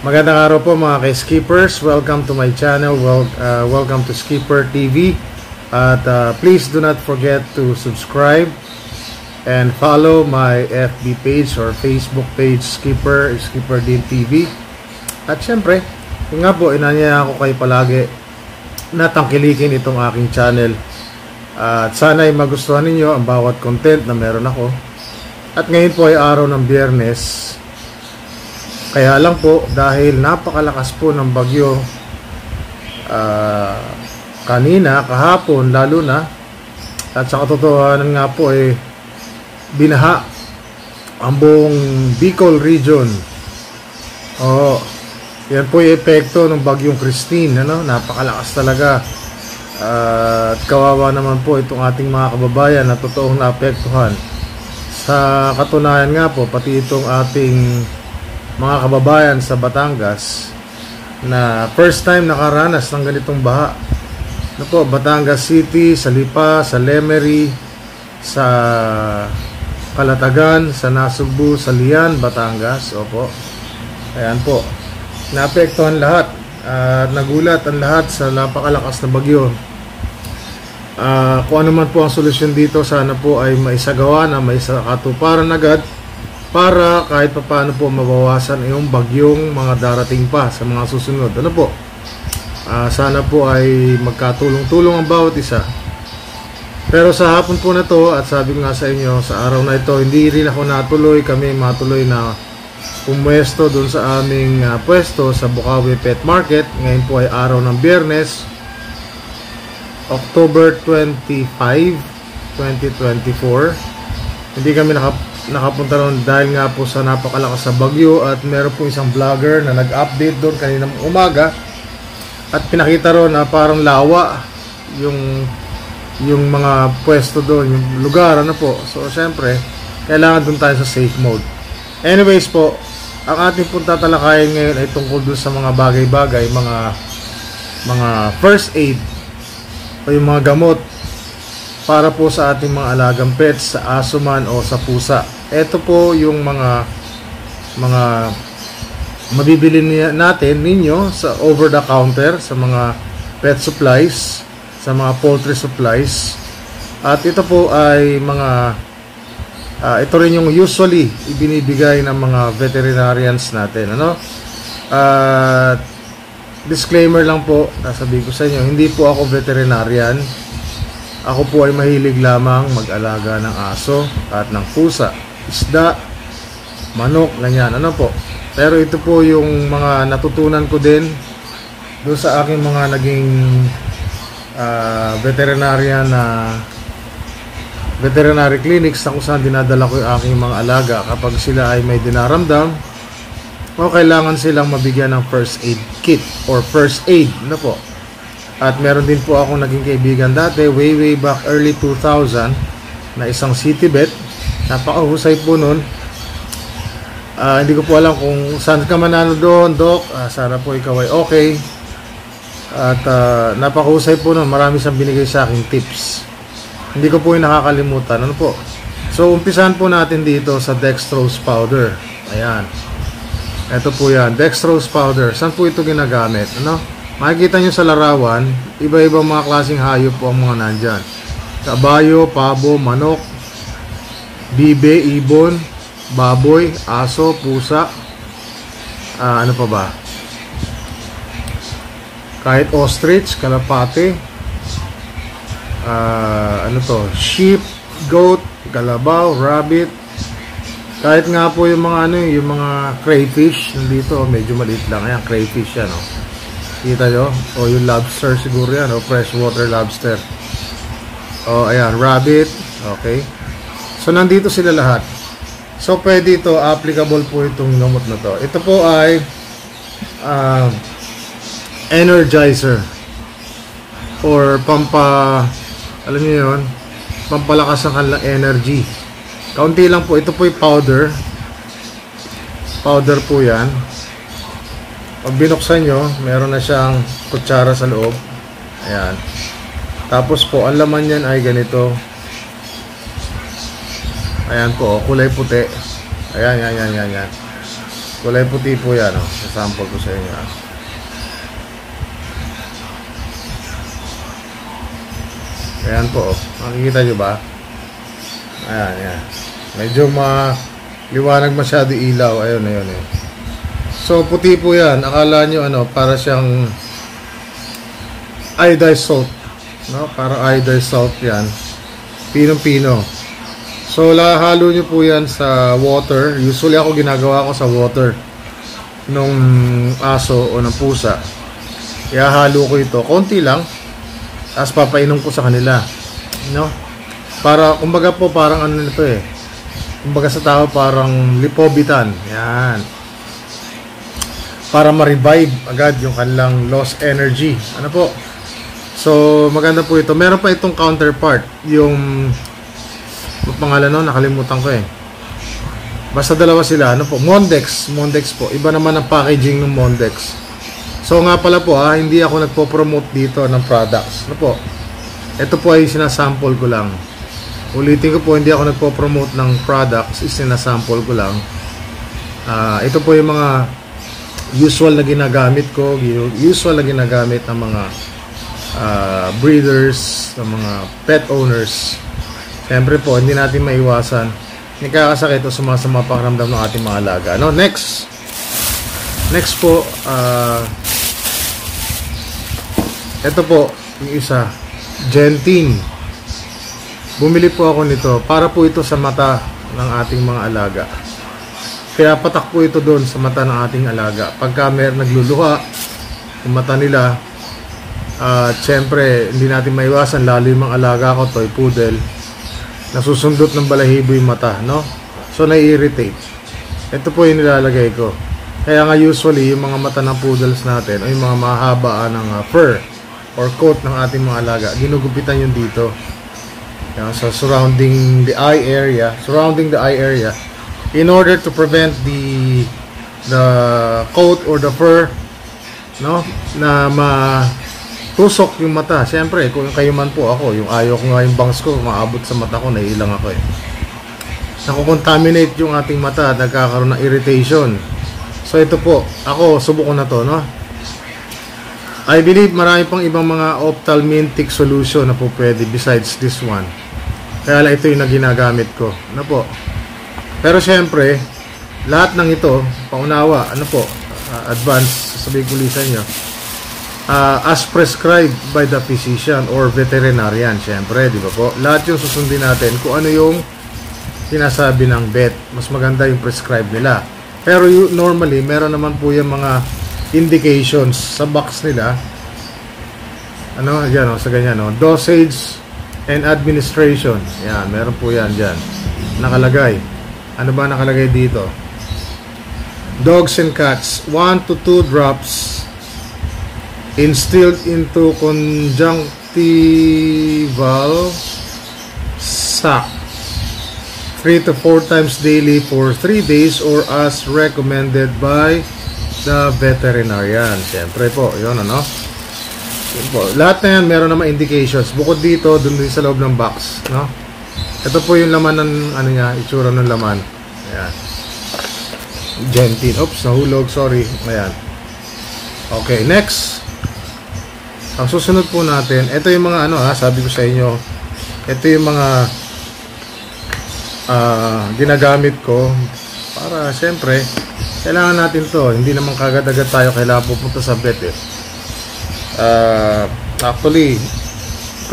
Magandang araw po mga ka-skippers. Welcome to my channel. Welcome to Skipper TV. At please do not forget to subscribe and follow my FB page or Facebook page, Skipper din TV. At syempre, yun nga po, inanyaya ako kayo palagi na tangkilikin itong aking channel. At sana ay magustuhan ninyo ang bawat content na meron ako. At ngayon po ay araw ng Biyernes. Kaya lang po, dahil napakalakas po ng bagyo kanina, kahapon, lalo na, at sa katotohanan nga po ay binaha ang buong Bicol region. Yan po yung epekto ng bagyong Christine, napakalakas talaga. At kawawa naman po itong ating mga kababayan na totoong naapektuhan. Sa katunayan nga po, pati itong ating mga kababayan sa Batangas na first time nakaranas ng ganitong baha. Batangas City, sa Lipa, sa Lemery, sa Calatagan, sa Nasugbu, sa Lian, Batangas. Ayan po. Naapektuhan lahat. Nagulat ang lahat sa napakalakas na bagyo. Kung ano man po ang solusyon dito, sana po ay maisagawa na maisakatuparan agad para kahit paano po mabawasan yung bagyong mga darating pa sa mga susunod. Sana po ay magkatulong-tulong ang bawat isa. Pero sa hapon po na to, at sabi ko nga sa inyo, sa araw na ito, hindi rin ako natuloy, kami matuloy na pumwesto doon sa aming pwesto sa Bukawi Pet Market. Ngayon po ay araw ng Biyernes, October 25, 2024. Hindi kami nakapunta ron dahil nga po sa napakalakas sa bagyo, at meron po isang vlogger na nag-update doon kaninang umaga at pinakita ron na parang lawa yung mga pwesto doon, yung lugar, So syempre, kailangan doon tayo sa safe mode. Anyways po, ang ating pong tatalakayin ngayon ay tungkol doon sa mga bagay-bagay, mga first aid o yung mga gamot para po sa ating mga alagang pets, sa aso man o sa pusa. Ito po yung mga mabibili natin ninyo sa over the counter, sa mga pet supplies, sa mga poultry supplies. At ito po ay ito rin yung usually ibinibigay ng mga veterinarians natin. Disclaimer lang po, sasabihin ko sa inyo, hindi po ako veterinarian. Ako po ay mahilig lamang mag-alaga ng aso at ng pusa, isda, manok, ganyan. Pero ito po yung mga natutunan ko din doon sa aking mga naging veterinary clinics na kung saan dinadala ko yung aking mga alaga kapag sila ay may dinaramdam o kailangan silang mabigyan ng first aid kit or first aid. At meron din po akong naging kaibigan dati way back early 2000 na isang city vet. Napakahusay po nun. Hindi ko po alam kung saan ka manalo doon, Doc. Sana po ikaw ay okay. At napakahusay po nun. Marami siyang binigay sa aking tips. Hindi ko po yung nakakalimutan. So umpisahan po natin dito sa dextrose powder. Ayan. Ito po yan, dextrose powder. Saan po ito ginagamit? Makikita nyo sa larawan, iba-ibang mga klaseng hayop po ang mga nandyan. Kabayo, pabo, manok, bibe, ibon, baboy, aso, pusa, ano pa ba? Kahit ostrich, kalapate, sheep, goat, kalabaw, rabbit, kahit nga po yung mga yung mga crayfish nandito, medyo maliit lang. Ayan, crayfish yan, kita nyo? O yung lobster siguro yan, freshwater lobster. Ayan, rabbit. Okay. So nandito sila lahat. So pwede ito, applicable po itong gamot na to. Ito po ay energizer or alam niyo yun, pampalakas ng kanilang energy. Kaunti lang po. Ito po yung powder. Powder po yan. Pag binuksan nyo, meron na siyang kutsara sa loob. Ayan. Tapos po, ang laman yan ay ganito. Ayan po, kulay puti. Ayan. Kulay puti po yan, oh. Sample ko sa inyo, ah. Ayan po, oh. Makikita nyo ba? Ayan, ayan. Medyo liwanag masyado ilaw. Ayun, ayun, ayun. So, puti po yan. Akala nyo, ano, para siyang iodized salt. No? Para iodized salt yan. Pinong-pino. So, halo nyo po yan sa water. Usually ako ginagawa ko sa water nung aso o ng pusa. Ihahalo ko ito. Konti lang. Tapos papainom ko sa kanila. No? Para, kumbaga po, parang ano nito eh. Kumbaga sa tao, parang lipobitan. Yan. Para ma-revive agad yung kanilang lost energy. Ano po? So, maganda po ito. Meron pa itong counterpart. Yung pangalan no, nakalimutan ko eh. Basta dalawa sila. Ano po? Mondex. Mondex po. Iba naman ang packaging ng Mondex. So, nga pala po hindi ako nagpo-promote dito ng products. Ano po? Ito po ay sinasample ko lang. Ulitin ko po, hindi ako nagpo-promote ng products. Sinasample ko lang. Ito po yung mga usual na ginagamit ko. Usual na ginagamit ng mga breeders, ng mga pet owners. Siyempre po, hindi natin maiwasan. Nakakasakit o sumasama pakiramdam ng ating mga alaga. No? Next po, ito po, yung isa, Gentin. Bumili po ako nito. Para po ito sa mata ng ating mga alaga. Pinapatak po ito doon sa mata ng ating alaga. Pagka nagluluha, yung mata nila, siyempre, hindi natin maiwasan, lalo yung mga alaga ko, toy poodle, nasusundot ng balahibo yung mata, no? So, nai-irritate. Ito po yung nilalagay ko. Kaya nga usually, yung mga mata ng poodles natin, o yung mga mahabaan ng fur or coat ng ating mga alaga, ginugupitan yun dito. Yan, so, surrounding the eye area, in order to prevent the coat or the fur, no, na tusok yung mata. Siyempre, kung kayo man po ako, yung ayaw ko nga yung bangs ko, maabot sa mata ko, naiilang ako eh. Nakukontaminate yung ating mata at nagkakaroon ng irritation. So, ito po, ako, subukan na to, no? I believe marami pang ibang mga ophthalmic solution na po pwede besides this one. Kaya lang ito yung ginagamit ko. Ano po? Pero siyempre, lahat ng ito, paunawa, ano po, advance, sasabihin ko sa inyo, as prescribed by the physician or veterinarian, siyempre, di ba po? Lahat yung susundin natin kung ano yung sinasabi ng vet. Mas maganda yung prescribe nila. Pero normally, meron naman po yung mga indications sa box nila. Ano, yan o, sa ganyan o. Dosage and administration. Yan, meron po yan dyan. Nakalagay. Ano ba nakalagay dito? Dogs and cats, 1 to 2 drops instilled into conjunctival sac 3 to 4 times daily for 3 days or as recommended by the veterinarian. Siyempre po, yun ano. Yun po. Lahat na yan meron naman indications. Bukod dito, dun din sa loob ng box, no? Ito po yung laman ng ano niya, itsura ng laman. Ayan. Gentin. Oops, nahulog, sorry. Ayan. Okay, next. Ang susunod po natin, ito yung mga ano sabi ko sa inyo, ito yung mga ginagamit ko para siyempre kailangan natin to. Hindi naman kagad-agad tayo kailangan pupunta sa vet eh. Actually,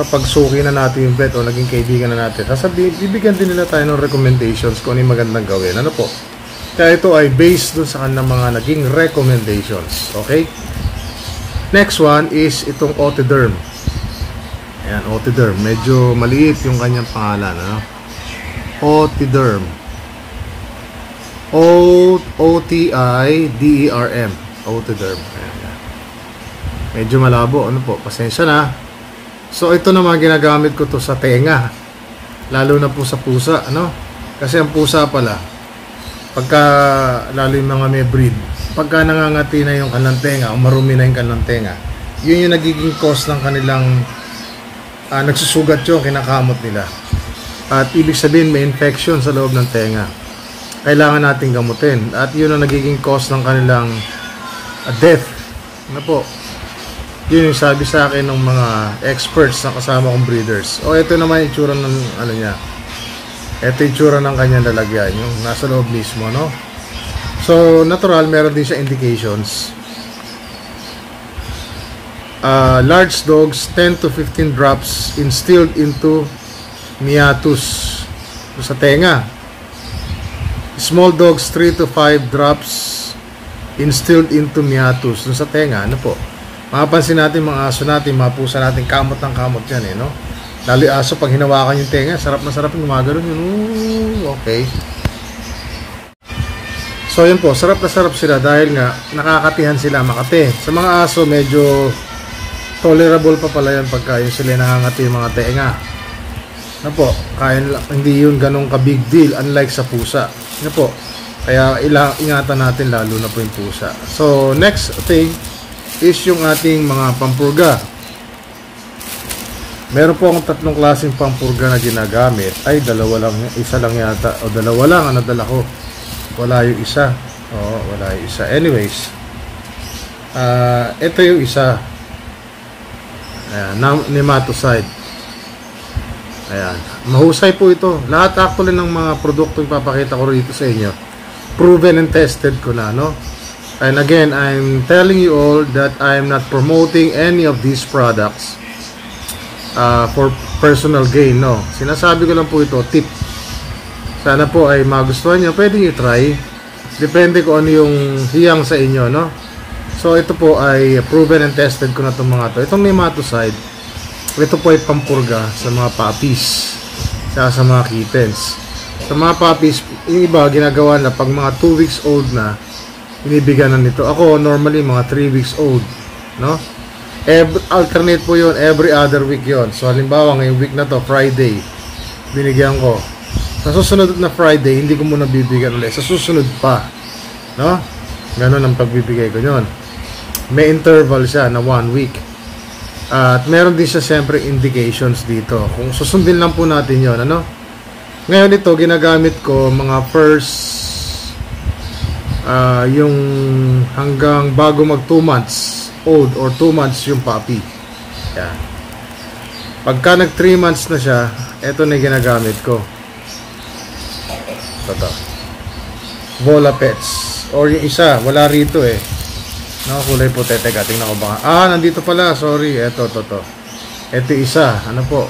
kapag suki na natin yung vet o naging kaibigan na natin, bibigyan din nila tayo ng recommendations kung ano yung magandang gawin. Ano po? Kaya ito ay based dun sa kanilang mga naging recommendations. Okay? Next one is itong Otiderm. Ayan, Otiderm. Medyo maliit yung kanyang pangalan. Ano? Otiderm. O-T-I-D-E-R-M. Otiderm. Ayan. Medyo malabo. Ano po? Pasensya na. So, ito naman ginagamit ko to sa tenga. Lalo na po sa pusa. Ano? Kasi ang pusa pala, pagka lalo yung mga may breed, pagka nangangati na yung kanilang tenga o marumi na yung kanilang tenga, yun yung nagiging cause ng kanilang nagsusugat yung kinakamot nila. At ibig sabihin may infection sa loob ng tenga. kailangan nating gamutin. At yun ang nagiging cause ng kanilang death. Ano po? Yun yung sabi sa akin ng mga experts na kasama kong breeders. O ito naman yung itsura ng ano niya. Ito yung itsura ng kanyang lalagyan. Yung nasa loob mismo, no? So, natural, meron din siya indications. Large dogs, 10 to 15 drops instilled into meatus sa tenga. Small dogs, 3 to 5 drops instilled into meatus sa tenga. Ano po? Mapapansin natin mga aso natin, mga pusa natin, kamot ng kamot yan no? Lalo yung aso, pag hinawakan yung tenga, sarap na sarap yung gumagano'n yun. Ooh, okay. So yun po, sarap na sarap sila dahil nga nakakatihan sila makati. Sa mga aso, medyo tolerable pa pala yan pagka yung sila nakangati yung mga tenga. Ano po, hindi yun ganong ka big deal unlike sa pusa. Ano po, kaya ingatan natin lalo na po yung pusa. So next thing is yung ating mga pampurga. Meron po akong 3 klaseng pampurga na ginagamit. Ay, dalawa lang, isa lang yata. O dalawa lang ang nadala ko. Wala yung isa. Oo, wala yung isa. Anyways, ito yung isa. Ayan, nematicide. Ayan, mahusay po ito. Lahat actually ng mga produkto yung papakita ko rito sa inyo, proven and tested ko na, no? And again, I'm telling you all that I'm not promoting any of these products for personal gain, no? Sinasabi ko lang po ito, tip. Sana po ay magustuhan nyo. Pwede nyo try. Depende kung ano yung hiyang sa inyo, no? So, ito po ay proven and tested ko na itong mga to. Itong nematicide, ito po ay pampurga sa mga puppies, sa mga kittens. Sa mga puppies, yung iba ginagawa na pag mga 2 weeks old na, binibigyan na nito. Ako, normally, mga 3 weeks old, no? Alternate po yun, every other week yon. So, halimbawa, ngayong week na to, Friday, binigyan ko. Sa susunod na Friday, hindi ko muna bibigyan ulit. Sa susunod pa, no? Ganon ang pagbibigay ko yun. May interval siya na 1 week. At meron din siya siyempre indications dito. Kung susundin lang po natin yon, ano? Ngayon ito, ginagamit ko mga first yung hanggang bago mag 2 months old or 2 months yung puppy. Yan. Pagka nag 3 months na siya, ito na yung ginagamit ko. Ito. Vola Pets. Or yung isa, wala rito eh. Nakakulay po, teka, tingnan ko baka. Nandito pala, sorry. Ito. Ito isa, ano po.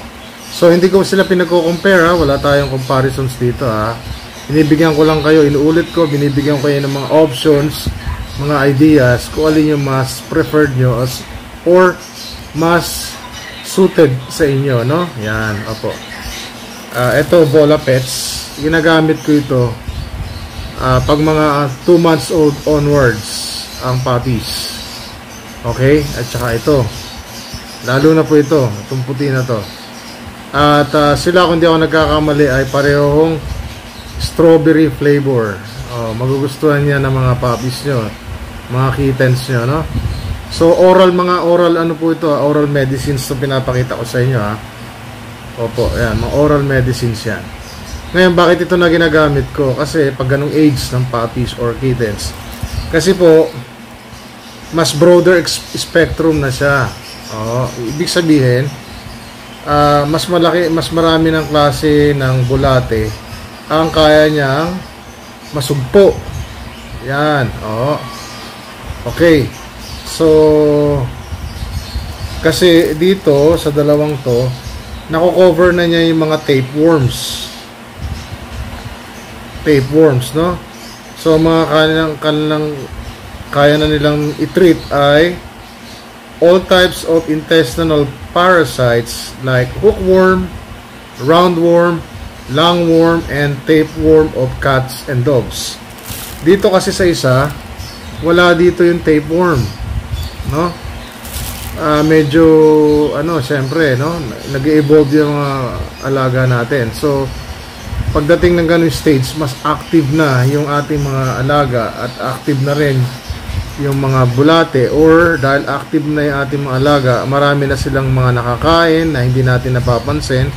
So, hindi ko sila pinagko-compare wala tayong comparisons dito Binibigyan ko lang kayo, inuulit ko, binibigyan ko kayo ng mga options, mga ideas, kung alin yung mas preferred nyo or mas suited sa inyo, no? Yan, opo. Ito, Vola Pets. Ginagamit ko ito pag mga 2 months old onwards ang puppies. Okay? At saka ito. Lalo na po ito. Itong puti na to. At sila, kung di ako nagkakamali, ay parehong strawberry flavor. Magugustuhan niya ng mga puppies nyo, mga kittens nyo, no? So, mga oral, ano po ito, oral medicines to pinapakita ko sa inyo, Opo, ayan, mga oral medicines yan. Ngayon, bakit ito na ginagamit ko? Kasi pag ganong age ng puppies or kittens, kasi po, mas broader spectrum na siya. Ibig sabihin, mas marami ng klase ng bulate ang kaya niyang masugpo. Yan, okay. So, kasi dito sa dalawang to, nako-cover na niya yung mga tapeworms. Tapeworms, no? So, mga kaya na nilang i-treat ay all types of intestinal parasites like hookworm, roundworm, lungworm, and tapeworm of cats and dogs. Dito kasi sa isa, wala dito yung tapeworm, no? Medyo syempre, no, nag-evolve yung mga alaga natin. So, pagdating ng ganung stage, mas active na yung ating mga alaga at active na rin yung mga bulate, or dahil active na yung ating mga alaga, marami na silang mga nakakain na hindi natin napapansin,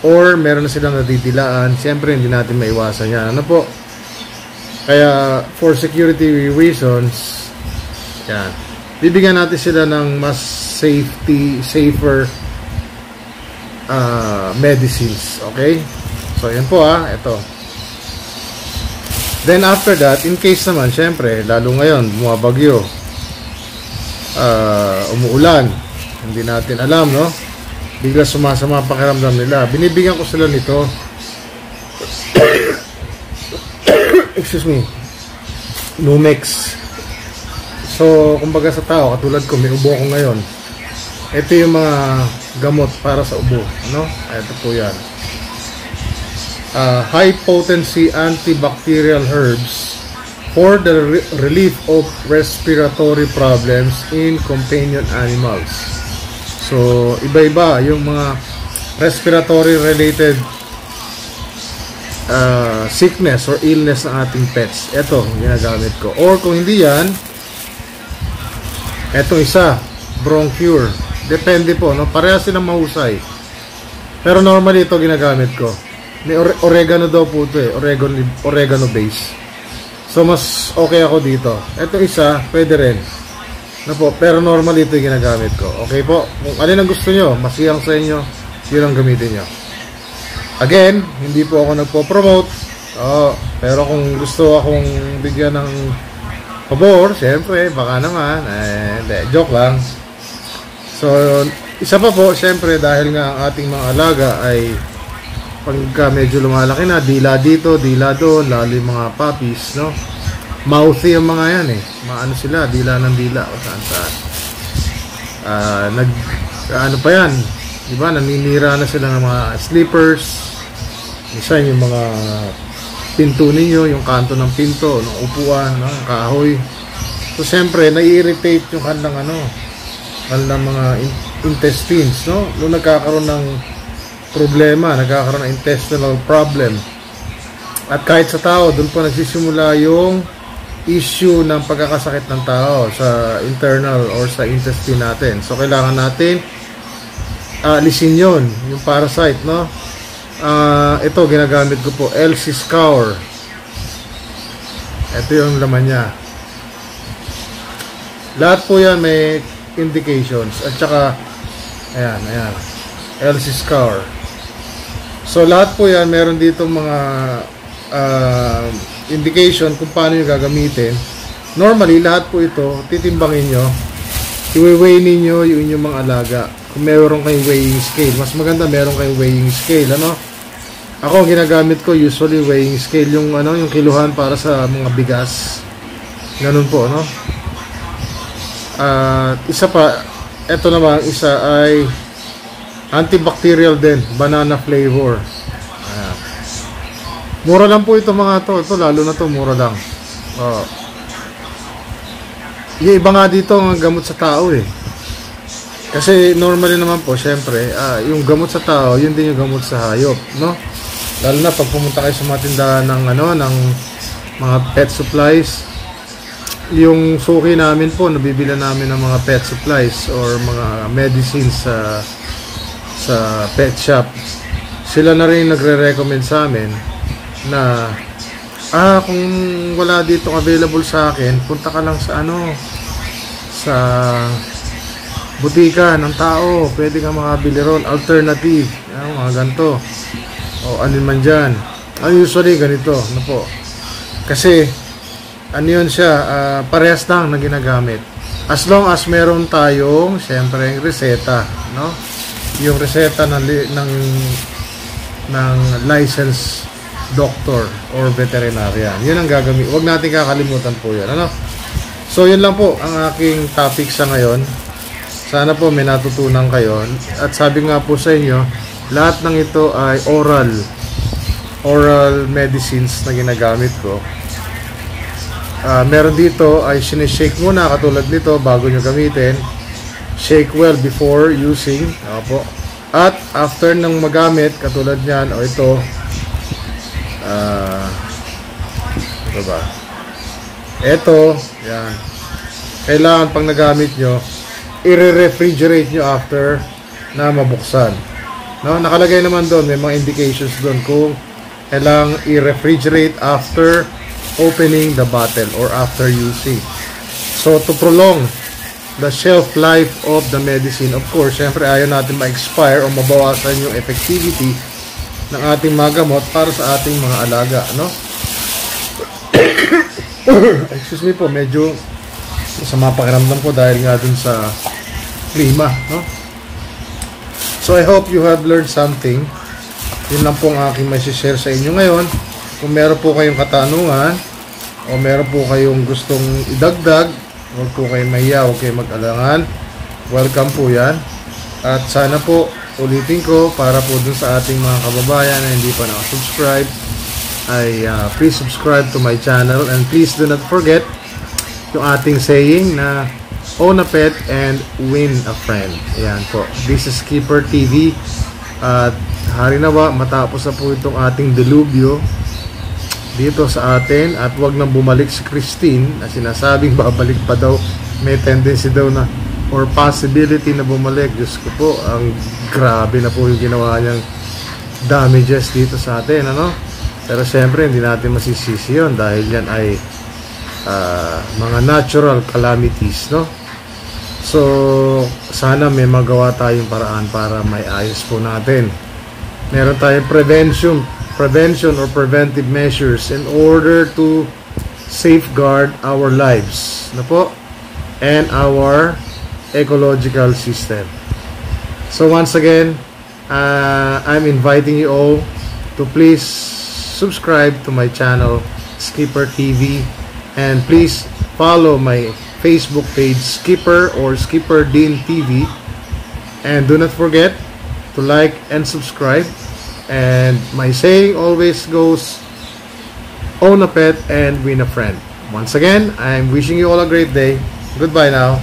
or meron na silang nadidilaan. Siyempre, hindi natin maiwasan yan. Ano po? Kaya for security reasons, yan, bibigyan natin sila ng mas safer medicines. Okay, so yan po ito. Then after that, in case naman, syempre lalo ngayon bumabagyo, umuulan, hindi natin alam, no, bigla sumasama pakiramdam nila, binibigyan ko sila nito. Excuse me, Numex. So kumbaga sa tao, katulad ko, may ubo ko ngayon, ito yung mga gamot para sa ubo, ano? Ito po yan, high potency antibacterial herbs for the relief of respiratory problems in companion animals. So iba-iba yung mga respiratory related sickness or illness ng ating pets. Ito ginagamit ko. Or kung hindi yan, ito isa, Bronchur. Depende po, no? Parehas silang mahusay. Pero normally ito ginagamit ko. May oregano daw po ito oregano base. So mas okay ako dito. Ito isa, pwede rin. No po, pero normally ito ginagamit ko. Okay po, kung alin ang gusto nyo, masiyang sa inyo, yun ang gamitin nyo. Again, hindi po ako nagpo-promote. Pero kung gusto akong bigyan ng pabor, syempre, baka naman. Joke lang. So, isa pa po, syempre, dahil nga ang ating mga alaga ay pagka medyo lumalaki na, dila dito, dila doon, lalo yung mga puppies, no? Mouthy yung mga yan Maano sila, dila ng dila o saan-saan. Ano pa yan? Diba, naninira na sila ng mga sleepers. Minsan yung mga pinto ninyo, yung kanto ng pinto, ng upuan, no? Yung kahoy. So, siyempre, nai-irritate yung kanilang mga intestines, no? Nung nagkakaroon ng problema, nagkakaroon ng intestinal problem. At kahit sa tao, doon po nagsisimula yung issue ng pagkakasakit ng tao sa internal or sa intestine natin. So, kailangan natin alisin yun, yung parasite, no? Ito, ginagamit ko po, LC Scour. Ito yung laman niya. Lahat po yan may indications. At saka, ayan, LC Scour. So, lahat po yan, meron dito mga indication kung paano yung gagamitin. Normally, lahat po ito, titimbangin nyo, i-weigh ninyo yung inyong mga alaga. Kung meron kayong weighing scale, mas maganda meron kayong weighing scale, ano? Ako, ginagamit ko usually weighing scale, yung yung kiluhan para sa mga bigas. Ganun po, no? Isa pa, ito naman, isa ay antibacterial din, banana flavor. Mura lang po ito mga to. Ito lalo na to, mura lang. Yung iba nga dito ang gamot sa tao Kasi normally naman po, syempre, yung gamot sa tao, yun din yung gamot sa hayop, no? Lalo na pag pumunta kayo sa mga tindahan ng mga pet supplies, yung suki namin po, nabibila namin ng mga pet supplies or mga medicines sa pet shop. Sila na rin nagre-recommend sa amin na kung wala dito available sa akin, punta ka lang sa sa butika ng tao, pwede ka makabili ron, alternative, mga ganito o alin man dyan. Usually ganito, po, kasi yun siya, parehas lang na ginagamit as long as meron tayong syempre reseta, no? Yung reseta ng license doctor or veterinarian, yun ang gagamit. Huwag natin kakalimutan po yan, So yun lang po ang aking topic sa ngayon. Sana po may natutunan kayo. At sabi nga po sa inyo, lahat ng ito ay oral medicines na ginagamit ko. Meron dito ay sinishake muna katulad nito bago nyo gamitin. Shake well before using. Po. At after nang magamit katulad nyan, ito ba? Ito, yan. Kailangan pang nagamit nyo, i-refrigerate nyo after na mabuksan. No? Nakalagay naman doon, may mga indications doon kung kailangan i-refrigerate after opening the bottle or after using. So to prolong the shelf life of the medicine, of course, syempre ayaw natin ma-expire o mabawasan yung effectivity ng ating mga gamot para sa ating mga alaga, no? Excuse me po, medyo masama pakiramdam ko dahil nga dun sa klima, no? So I hope you have learned something. Yun lang po ang aking may share sa inyo ngayon. Kung meron po kayong katanungan o meron po kayong gustong idagdag, huwag po kayong mahiya, huwag kayong mag-alangan. Welcome po yan. At sana po, ulitin ko, para po dun sa ating mga kababayan na hindi pa nakasubscribe, ay please subscribe to my channel, and please do not forget yung ating saying na own a pet and win a friend. Ayan po. This is Skipper TV. At hari nawa, matapos na po itong ating delubyo dito sa atin, at wag nang bumalik si Christine na sinasabing babalik pa daw. May tendency daw na, or possibility na bumalik. Diyos ko po, ang grabe na po yung ginawa niyang damages dito sa atin, ano? Pero syempre hindi natin masisisi yun dahil yan ay mga natural calamities, no? So sana may magawa tayong paraan para may ayos po natin. Meron tayong prevention or preventive measures in order to safeguard our lives, no po, and our ecological system. So once again, I'm inviting you all to please subscribe to my channel, Skipper TV, and please follow my Facebook page, Skipper or Skipper Dean TV, and do not forget to like and subscribe. And my saying always goes, own a pet and win a friend. Once again, I'm wishing you all a great day. Goodbye now.